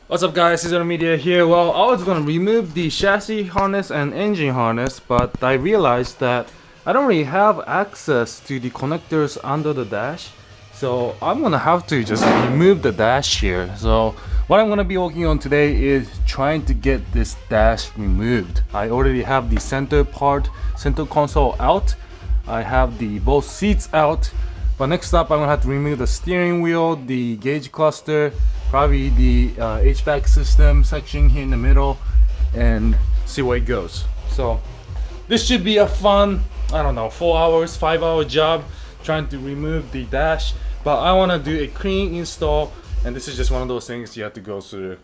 What's up guys, Seasonal Media here. Well, I was gonna remove the chassis harness and engine harness, but I realized that I don't really have access to the connectors under the dash. So I'm gonna have to just remove the dash here. So what I'm gonna be working on today is trying to get this dash removed. I already have the center console out. I have the both seats out. But next up, I'm gonna have to remove the steering wheel, the gauge cluster, probably the HVAC system section here in the middle, and see where it goes. So this should be a fun, I don't know, 4 hours, 5-hour job trying to remove the dash. But I wanna do a clean install, and this is just one of those things you have to go through.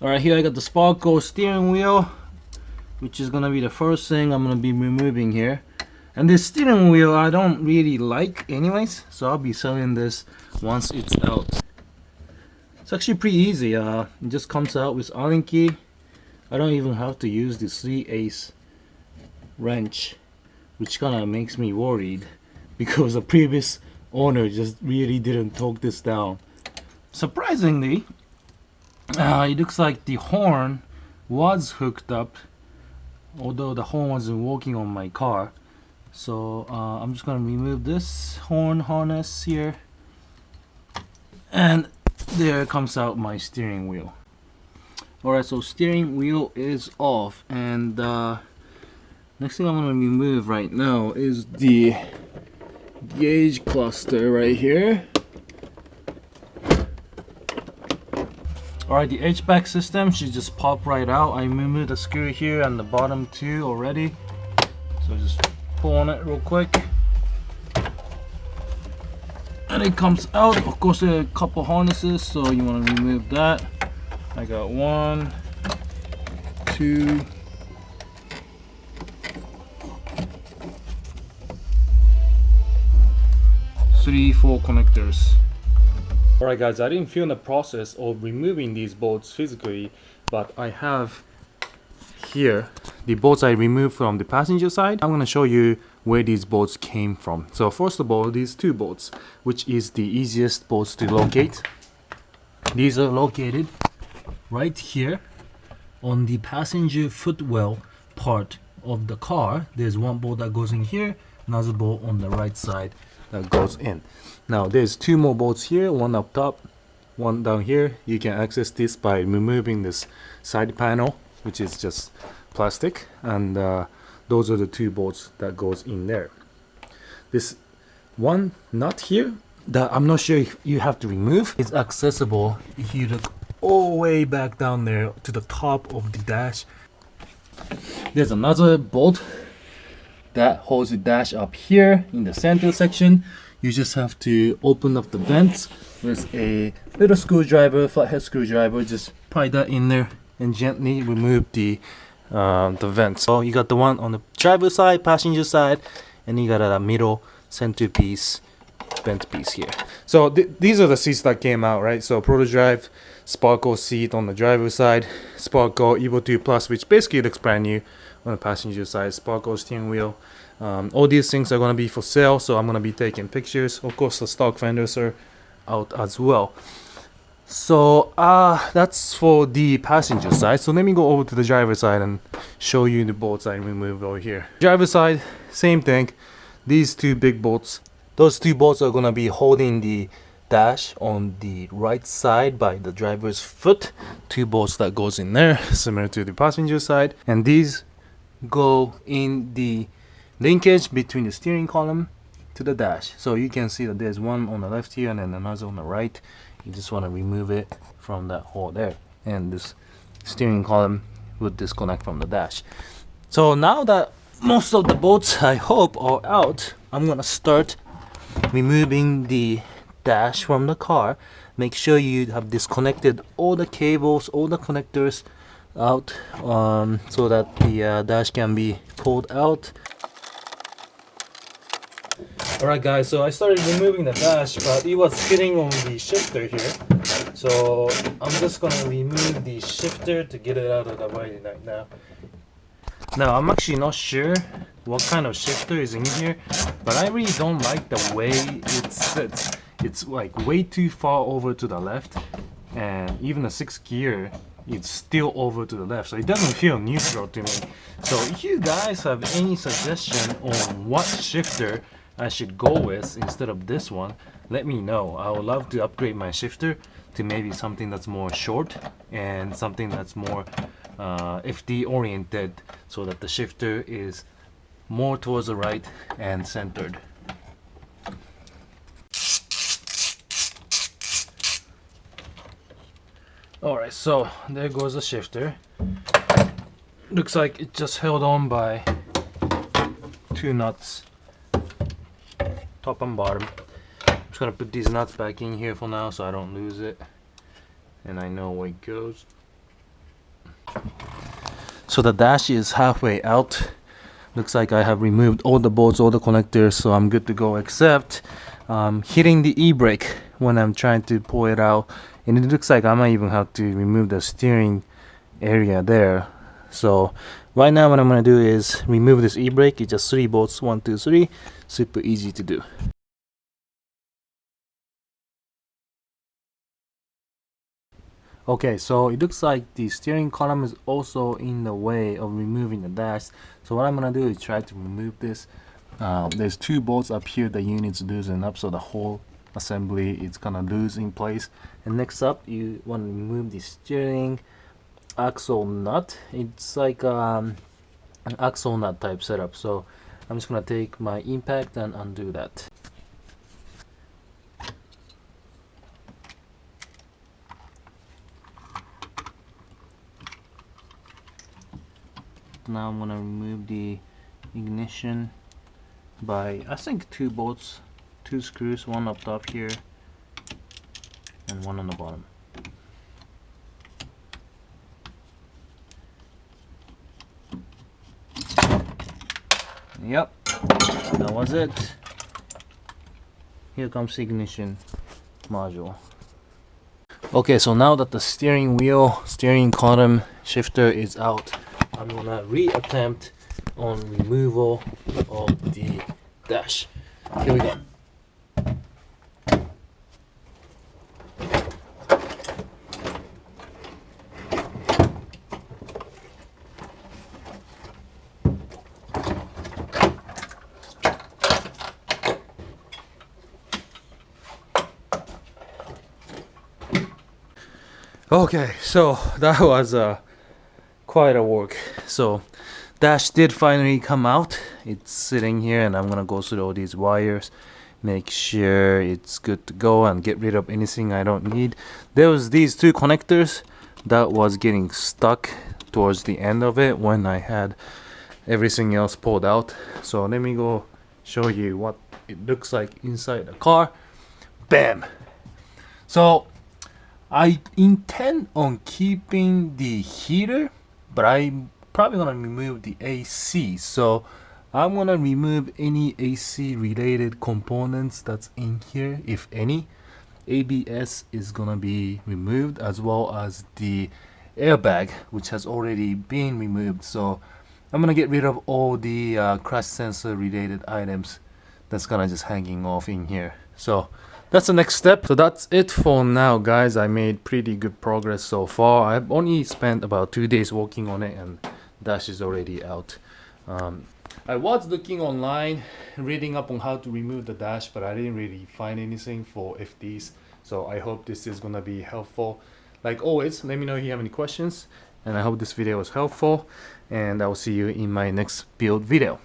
Alright, here I got the Sparko steering wheel, which is gonna be the first thing I'm gonna be removing here. And this steering wheel I don't really like anyways, so I'll be selling this once it's out. It's actually pretty easy. It just comes out with Allen key. I don't even have to use the 3/8 wrench, which kind of makes me worried because the previous owner just really didn't torque this down. Surprisingly, it looks like the horn was hooked up, although the horn wasn't working on my car. So I'm just gonna remove this horn harness here, and there comes out my steering wheel. Alright, so steering wheel is off, and next thing I'm gonna remove right now is the gauge cluster right here. Alright, the HVAC system should just pop right out. I removed the screw here and the bottom two already, so just pull on it real quick, and it comes out. Of course, there are a couple harnesses, so you want to remove that. I got 1, 2, 3, 4 connectors. Alright guys, I didn't film the process of removing these bolts physically, but I have here the bolts I removed from the passenger side. I'm going to show you where these bolts came from. So first of all, these two bolts, which is the easiest bolts to locate. These are located right here on the passenger footwell part of the car. There's one bolt that goes in here, another bolt on the right side that goes in. Now there's two more bolts here, one up top, one down here. You can access this by removing this side panel, which is just plastic, and those are the two bolts that goes in there. This one nut here that I'm not sure if you have to remove is accessible if you look all the way back down there to the top of the dash. There's another bolt that holds the dash up here in the center section. You just have to open up the vents with a little screwdriver, flathead screwdriver. Just pry that in there and gently remove the vents. So you got the one on the driver side, passenger side, and you got a middle centerpiece vent piece here. So these are the seats that came out, right? So ProtoDrive Sparko seat on the driver side, Sparko Evo 2 Plus, which basically looks brand new on the passenger side, Sparko steering wheel. All these things are going to be for sale, so I'm going to be taking pictures. Of course, the stock fenders are out as well. So that's for the passenger side. So let me go over to the driver side and show you the bolts I removed over here. Driver side, same thing. These two big bolts, those two bolts are gonna be holding the dash on the right side by the driver's foot. Two bolts that goes in there, similar to the passenger side. And these go in the linkage between the steering column to the dash. So you can see that there's one on the left here and then another on the right. You just want to remove it from that hole there, and this steering column would disconnect from the dash. So now that most of the bolts, I hope, are out, I'm gonna start removing the dash from the car. Make sure you have disconnected all the cables, all the connectors out, so that the dash can be pulled out. Alright guys, so I started removing the dash, but it was fitting on the shifter here. So I'm just gonna remove the shifter to get it out of the way right now. Now I'm actually not sure what kind of shifter is in here, but I really don't like the way it sits. It's like way too far over to the left, and even the 6th gear, it's still over to the left, so it doesn't feel neutral to me. So if you guys have any suggestion on what shifter I should go with instead of this one, let me know. I would love to upgrade my shifter to maybe something that's more short and something that's more FD oriented, so that the shifter is more towards the right and centered. Alright, so there goes the shifter. Looks like it just held on by 2 nuts, top and bottom. I'm just gonna put these nuts back in here for now so I don't lose it, and I know where it goes. So the dash is halfway out. Looks like I have removed all the bolts, all the connectors, so I'm good to go, except hitting the e-brake when I'm trying to pull it out, and it looks like I might even have to remove the steering area there. So right now what I'm going to do is remove this e-brake. It's just 3 bolts, 1 2 3, super easy to do. Okay, so it looks like the steering column is also in the way of removing the dash. So what I'm gonna do is try to remove this. There's 2 bolts up here that you need to loosen up, so the whole assembly is gonna lose in place. And next up, you want to remove the steering axle nut. It's like an axle nut type setup. So I'm just gonna take my impact and undo that. Now I'm gonna remove the ignition by, I think, 2 bolts, 2 screws, one up top here and one on the bottom. Yep, that was it. Here comes the ignition module. Okay, so now that the steering wheel, steering column, shifter is out, I'm gonna reattempt on removal of the dash. Here we go. Okay, so that was quite a work. So dash did finally come out. It's sitting here, and I'm gonna go through all these wires, make sure it's good to go and get rid of anything I don't need. There was these 2 connectors that was getting stuck towards the end of it when I had everything else pulled out. So let me go show you what it looks like inside the car. Bam! So I intend on keeping the heater, but I'm probably gonna remove the AC. So I'm gonna remove any AC related components that's in here, if any. ABS is gonna be removed, as well as the airbag, which has already been removed. So I'm gonna get rid of all the crash sensor related items that's gonna just hanging off in here. So that's the next step. So that's it for now, guys. I made pretty good progress so far. I've only spent about 2 days working on it, and dash is already out. I was looking online, reading up on how to remove the dash, but I didn't really find anything for FDs. So I hope this is gonna be helpful. Like always, let me know if you have any questions, and I hope this video was helpful, and I will see you in my next build video.